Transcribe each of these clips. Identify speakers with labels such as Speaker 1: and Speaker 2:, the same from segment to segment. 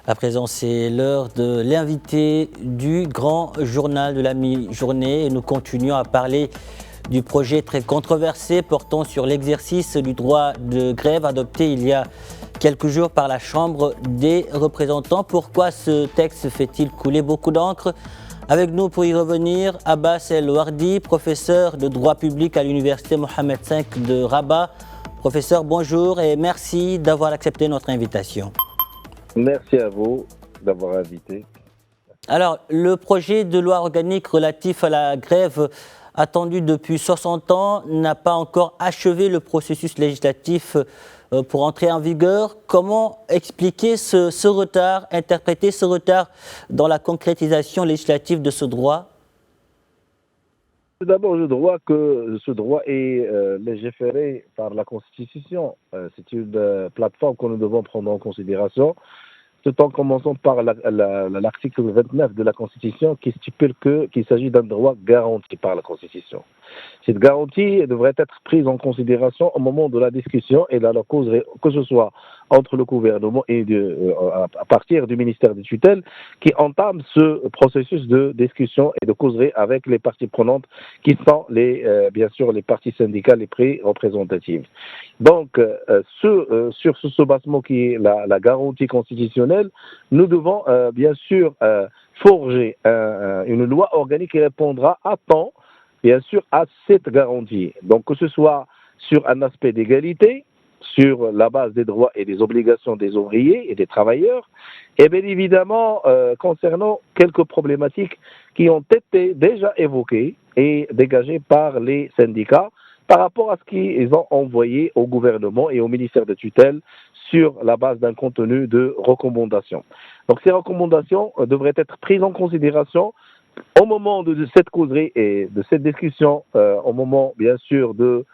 Speaker 1: À présent, c'est l'heure de l'invité du grand journal de la mi-journée et nous continuons à parler du projet très controversé portant sur l'exercice du droit de grève adopté il y a quelques jours par la Chambre des représentants. Pourquoi ce texte fait-il couler beaucoup d'encre? Avec nous pour y revenir, Abbas El Wardi, professeur de droit public à l'université Mohammed V de Rabat. Professeur, bonjour et merci d'avoir accepté notre invitation.
Speaker 2: Merci à vous d'avoir invité.
Speaker 1: Alors, le projet de loi organique relatif à la grève attendu depuis 60 ans n'a pas encore achevé le processus législatif pour entrer en vigueur. Comment expliquer ce retard, interpréter ce retard dans la concrétisation législative de ce droit?
Speaker 2: Tout d'abord, je dois que ce droit est légiféré par la Constitution. C'est une plateforme que nous devons prendre en considération, tout en commençant par l'article 29 de la Constitution qui stipule qu'il s'agit d'un droit garanti par la Constitution. Cette garantie devrait être prise en considération au moment de la discussion et de la causerie, que ce soit entre le gouvernement et à partir du ministère des tutelles qui entame ce processus de discussion et de causerie avec les parties prenantes qui sont bien sûr les parties syndicales les plus représentatives. Donc, sur ce soubassement qui est la garantie constitutionnelle, nous devons bien sûr forger une loi organique qui répondra à temps, bien sûr, à cette garantie. Donc, que ce soit sur un aspect d'égalité, sur la base des droits et des obligations des ouvriers et des travailleurs, et bien évidemment concernant quelques problématiques qui ont été déjà évoquées et dégagées par les syndicats par rapport à ce qu'ils ont envoyé au gouvernement et au ministère de tutelle sur la base d'un contenu de recommandations. Donc ces recommandations devraient être prises en considération au moment de cette causerie et de cette discussion, au moment bien sûr de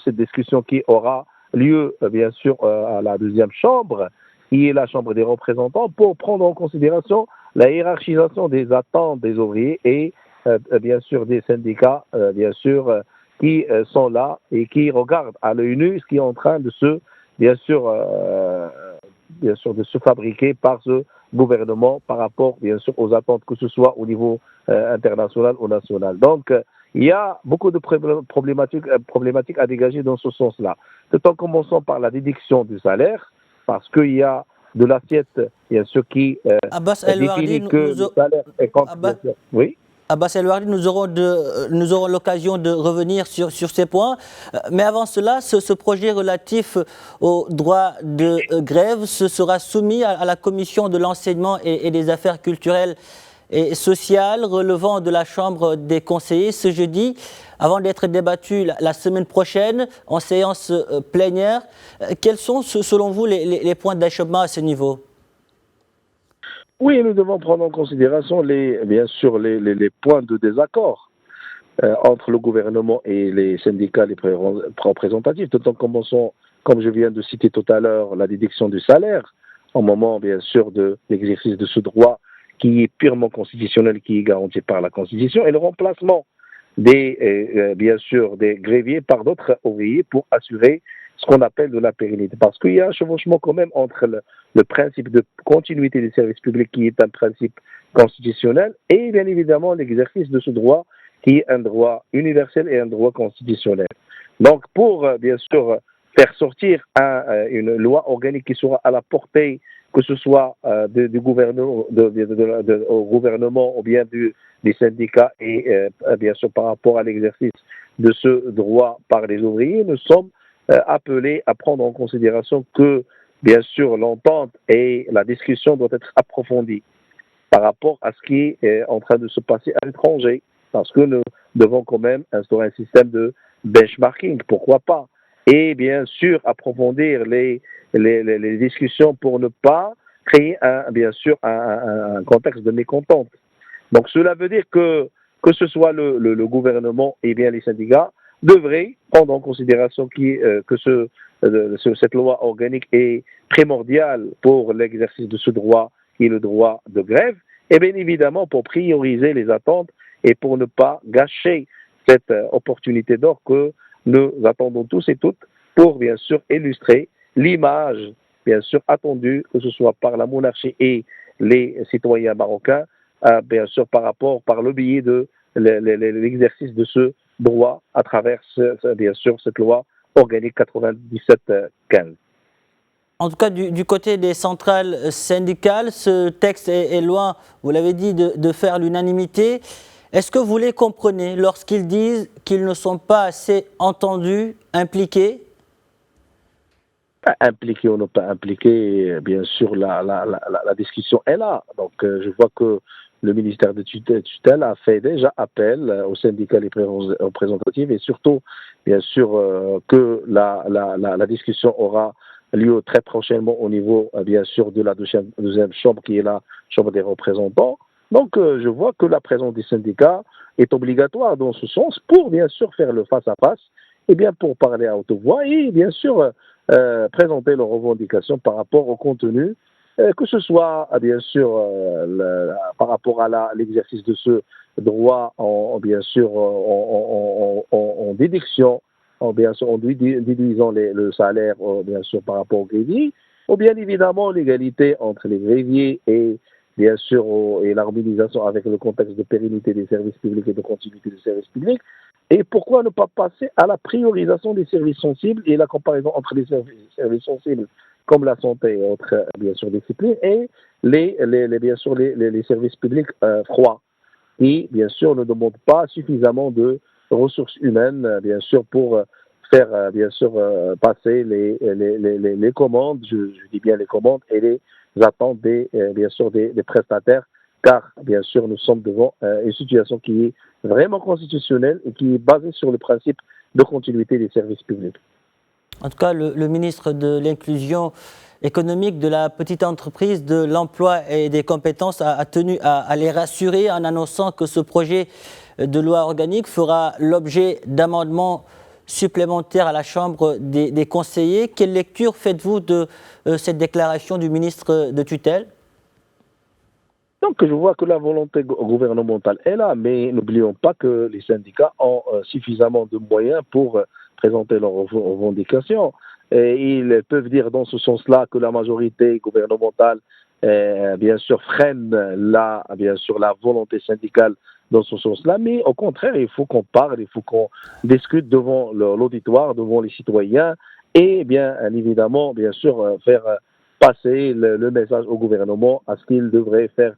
Speaker 2: cette discussion qui aura lieu bien sûr à la deuxième chambre, qui est la Chambre des représentants, pour prendre en considération la hiérarchisation des attentes des ouvriers et bien sûr des syndicats, bien sûr, qui sont là et qui regardent à l'œil nu ce qui est en train de bien sûr, de se fabriquer par ce gouvernement par rapport, bien sûr, aux attentes, que ce soit au niveau international ou national. Donc, il y a beaucoup de problématiques à dégager dans ce sens-là. Tout en commençant par la déduction du salaire, parce qu'il y a de l'assiette, bien sûr, qui
Speaker 1: Abbas El Wardi,
Speaker 2: définit que le salaire est oui.
Speaker 1: Abbas El Wardi, nous aurons l'occasion de revenir sur ces points. Mais avant cela, ce projet relatif au droit de grève sera soumis à la commission de l'enseignement et des affaires culturelles et sociales relevant de la Chambre des conseillers ce jeudi, avant d'être débattu la semaine prochaine en séance plénière. Quels sont, selon vous, les points d'achoppement à ce niveau?
Speaker 2: Oui, nous devons prendre en considération bien sûr les points de désaccord entre le gouvernement et les syndicats les représentatifs, tout en commençant, comme je viens de citer tout à l'heure, la déduction du salaire, au moment bien sûr de l'exercice de ce droit qui est purement constitutionnel, qui est garanti par la Constitution, et le remplacement bien sûr des gréviers par d'autres ouvriers pour assurer ce qu'on appelle de la pérennité. Parce qu'il y a un chevauchement quand même entre le principe de continuité des services publics qui est un principe constitutionnel et bien évidemment l'exercice de ce droit qui est un droit universel et un droit constitutionnel. Donc pour bien sûr faire sortir une loi organique qui sera à la portée, que ce soit du gouvernement, au gouvernement ou bien des syndicats et bien sûr par rapport à l'exercice de ce droit par les ouvriers, nous sommes appelés à prendre en considération que, bien sûr, l'entente et la discussion doivent être approfondies par rapport à ce qui est en train de se passer à l'étranger, parce que nous devons quand même instaurer un système de benchmarking, pourquoi pas, et bien sûr approfondir les discussions pour ne pas créer bien sûr un contexte de mécontente. Donc cela veut dire que ce soit le gouvernement et bien les syndicats devrait prendre en considération que cette loi organique est primordiale pour l'exercice de ce droit qui est le droit de grève, et bien évidemment pour prioriser les attentes et pour ne pas gâcher cette opportunité d'or que nous attendons tous et toutes pour bien sûr illustrer l'image bien sûr, attendu, que ce soit par la monarchie et les citoyens marocains, bien sûr, par le biais de l'exercice de ce droit à travers, bien sûr, cette loi organique 97-15.
Speaker 1: En tout cas, du côté des centrales syndicales, ce texte est loin, vous l'avez dit, de faire l'unanimité. Est-ce que vous les comprenez lorsqu'ils disent qu'ils ne sont pas assez entendus, impliqués?
Speaker 2: Impliqué ou non pas impliqué, bien sûr, la discussion est là. Donc, je vois que le ministère de tutelle a fait déjà appel aux syndicats représentatifs et surtout, bien sûr, que la discussion aura lieu très prochainement au niveau, bien sûr, de la deuxième chambre qui est la Chambre des représentants. Donc, je vois que la présence des syndicats est obligatoire dans ce sens pour, bien sûr, faire le face-à-face et bien pour parler à haute voix et, bien sûr, présenter leurs revendications par rapport au contenu, que ce soit bien sûr par rapport à l'exercice de ce droit bien sûr en déduction, bien sûr en déduisant le salaire bien sûr par rapport aux gréviers, ou bien évidemment l'égalité entre les gréviers et bien sûr et l'harmonisation avec le contexte de pérennité des services publics et de continuité des services publics. Et pourquoi ne pas passer à la priorisation des services sensibles et la comparaison entre les services sensibles comme la santé et autres, bien sûr, disciplines, et bien sûr, les services publics froids, qui, bien sûr, ne demandent pas suffisamment de ressources humaines, bien sûr, pour faire, bien sûr, passer les commandes, je dis bien les commandes, et les attentes, bien sûr, des prestataires, car, bien sûr, nous sommes devant une situation qui est vraiment constitutionnelle et qui est basée sur le principe de continuité des services publics.
Speaker 1: En tout cas, le ministre de l'Inclusion économique, de la petite entreprise, de l'emploi et des compétences a tenu à les rassurer en annonçant que ce projet de loi organique fera l'objet d'amendements supplémentaires à la Chambre des conseillers. Quelle lecture faites-vous de cette déclaration du ministre de tutelle?
Speaker 2: Donc, je vois que la volonté gouvernementale est là, mais n'oublions pas que les syndicats ont suffisamment de moyens pour présenter leurs revendications. Et ils peuvent dire dans ce sens-là que la majorité gouvernementale, bien sûr, freine bien sûr, la volonté syndicale dans ce sens-là, mais au contraire, il faut qu'on parle, il faut qu'on discute devant l'auditoire, devant les citoyens, et bien évidemment, bien sûr, faire passer le message au gouvernement à ce qu'il devrait faire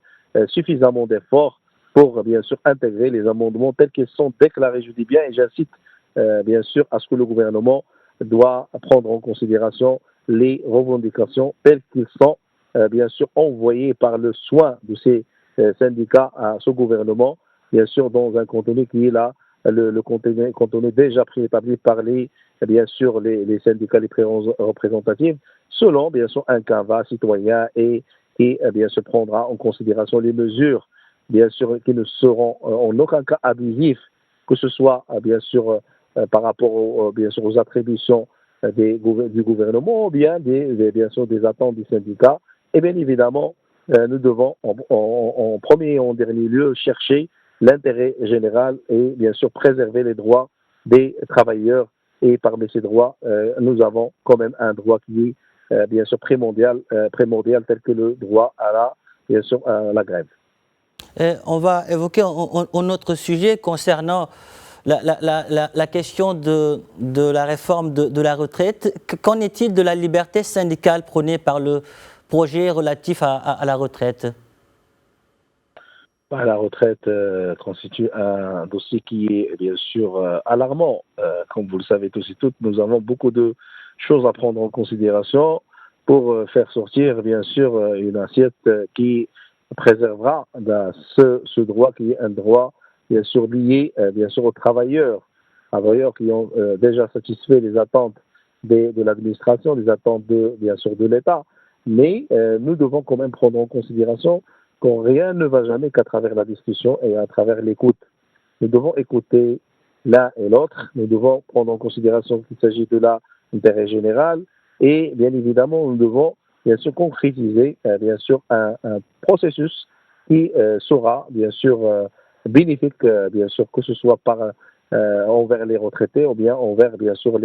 Speaker 2: suffisamment d'efforts pour, bien sûr, intégrer les amendements tels qu'ils sont déclarés, je dis bien, et j'incite, bien sûr, à ce que le gouvernement doit prendre en considération les revendications telles qu'ils sont, bien sûr, envoyées par le soin de ces syndicats à ce gouvernement, bien sûr, dans un contenu qui est là, le contenu déjà préétabli par bien sûr, les syndicats les représentatifs, selon, bien sûr, un canevas citoyen et qui, bien sûr, prendra en considération les mesures, bien sûr, qui ne seront en aucun cas abusives, que ce soit, bien sûr, par rapport bien sûr, aux attributions du gouvernement ou bien, bien sûr, des attentes du syndicat. Et bien évidemment, nous devons en premier et en dernier lieu chercher l'intérêt général et bien sûr préserver les droits des travailleurs. Et parmi ces droits, nous avons quand même un droit qui est bien sûr primordial tel que le droit bien sûr, à la grève.
Speaker 1: On va évoquer un autre sujet concernant la question de la réforme de la retraite. Qu'en est-il de la liberté syndicale prônée par le projet relatif à la retraite?
Speaker 2: La retraite constitue un dossier qui est bien sûr alarmant. Comme vous le savez tous et toutes, nous avons beaucoup de choses à prendre en considération pour faire sortir bien sûr une assiette qui préservera ce droit qui est un droit bien sûr lié bien sûr aux travailleurs qui ont déjà satisfait les attentes de l'administration, les attentes bien sûr de l'État. Mais nous devons quand même prendre en considération qu'on rien ne va jamais qu'à travers la discussion et à travers l'écoute. Nous devons écouter l'un et l'autre. Nous devons prendre en considération qu'il s'agit de l'intérêt général et bien évidemment, nous devons bien sûr concrétiser bien sûr un processus qui sera bien sûr bénéfique, bien sûr que ce soit envers les retraités ou bien envers bien sûr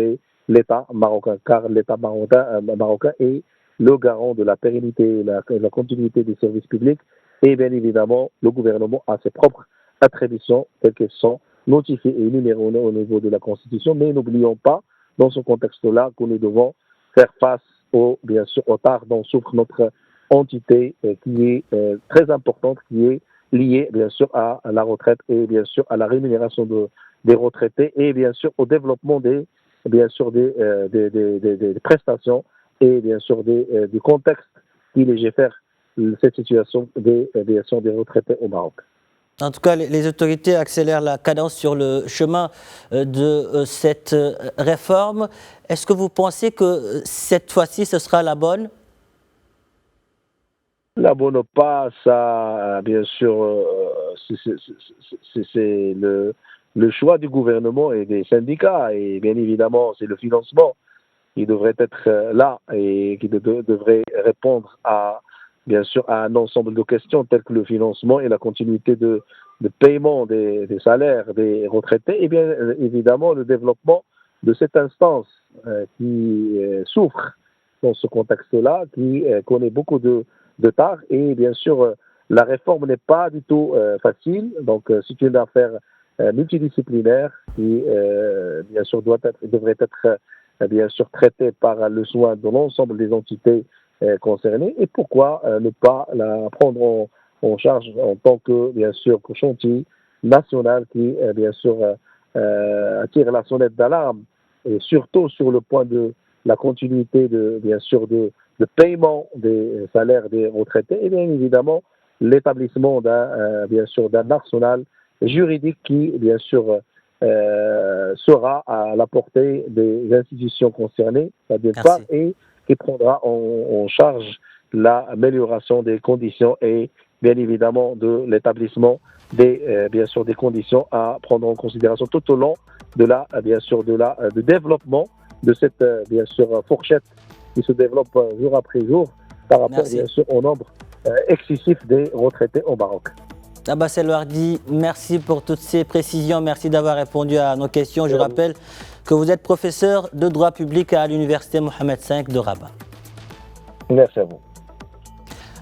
Speaker 2: l'État marocain, car l'État marocain est le garant de la pérennité et la continuité des services publics. Et bien évidemment, le gouvernement a ses propres attributions, telles qu'elles sont notifiées et énumérées au niveau de la Constitution. Mais n'oublions pas, dans ce contexte-là, que nous devons faire face bien sûr, au tard dont souffre notre entité qui est très importante, qui est liée bien sûr à la retraite et bien sûr à la rémunération des retraités et bien sûr au développement des prestations et bien sûr du contexte qui légifère cette situation des retraités au Maroc.
Speaker 1: En tout cas, les autorités accélèrent la cadence sur le chemin de cette réforme. Est-ce que vous pensez que cette fois-ci, ce sera la bonne?
Speaker 2: La bonne ou pas, ça, bien sûr, c'est le choix du gouvernement et des syndicats. Et bien évidemment, c'est le financement qui devrait être là et qui devrait répondre bien sûr, à un ensemble de questions telles que le financement et la continuité de paiement des salaires des retraités et bien évidemment le développement de cette instance qui souffre dans ce contexte-là, qui connaît beaucoup de tard et bien sûr la réforme n'est pas du tout facile, donc c'est une affaire multidisciplinaire qui bien sûr devrait être bien sûr traitée par le soin de l'ensemble des entités concernées et pourquoi ne pas la prendre en charge en tant que, bien sûr, chantier national qui, bien sûr, attire la sonnette d'alarme et surtout sur le point de la continuité, bien sûr, de paiement des salaires des retraités et bien évidemment l'établissement bien sûr, d'un arsenal juridique qui, bien sûr, sera à la portée des institutions concernées, d'une part, et qui prendra en charge l'amélioration des conditions et bien évidemment de l'établissement bien sûr des conditions à prendre en considération tout au long de du développement de cette bien sûr fourchette qui se développe jour après jour par rapport bien sûr au nombre excessif des retraités au Maroc.
Speaker 1: Abbas El Ouardi, merci pour toutes ces précisions, merci d'avoir répondu à nos questions. Je rappelle que vous êtes professeur de droit public à l'université Mohamed V de Rabat.
Speaker 2: Merci à vous.